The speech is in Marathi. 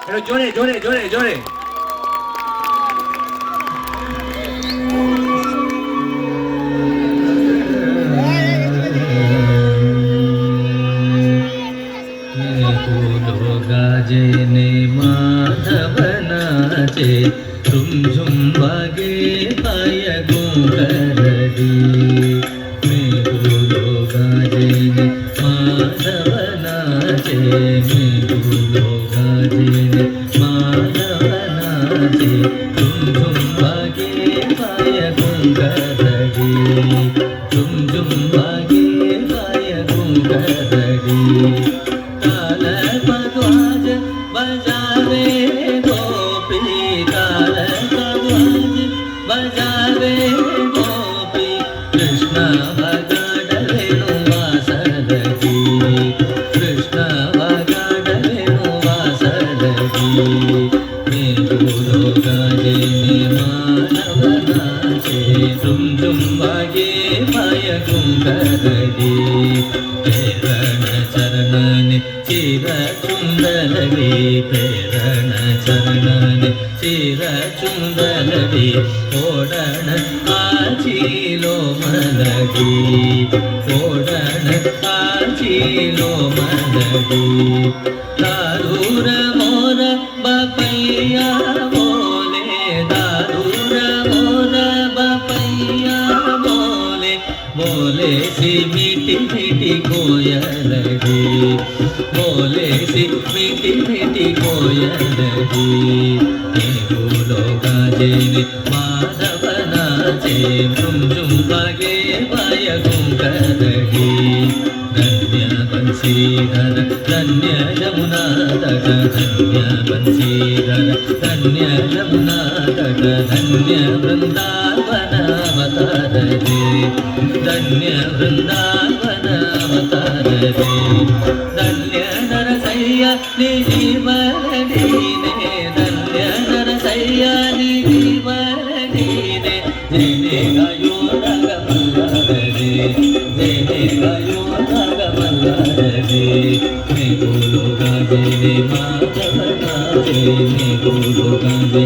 Pero llore, llore, llore, llore. गाजेने माधवनाचे झुमझुम वागे पाय गोंगरडी मैं बोलो गाजेने माधवनाचे मैं बोलो गाजेने माधवनाचे झुमझुम वागे पाय गोंगरडी झुमझुम वागे पाय गोंगरडी बजावे गोपी ताल कवाज बजावे गोपी कृष्ण वगाडलेनु वासलगी कृष्ण वगाडलेनु वासलगी मैं बोलो गाजे मानव नाचे झुम झुम वागे पाय गुंगरडी प्रेरण चरणने चिर चुंदलडी प्रेरण चरणने चिर चुंदलडी ओडण आचीलो मलडी ओडण आचीलो मलडी दारूर मोर बपैया बोले दारूर मोर बपैया बोले बोले सी मीठी मीठी कोयलडी बोले सी मीठी मीठी कोयलडी मैं बोलो गाजेने माधव नाचे झुम झुम वागे पाय गुंगरडी धन्य बंसीधर धन्य यमुना तट धन्य बंसीधर धन्य यमुना तट धन्य वृंदावन अवतार रे धन्य वृंदावन अवतार रे धन्य नरसैया निजीवरडीने धन्य नरसैया निजीवरडीने जेने गायो रागमल्लारे जेने गायो रागमल्लारे मैं बोलो गाजे माधव नाचे मैं बोलो गाजे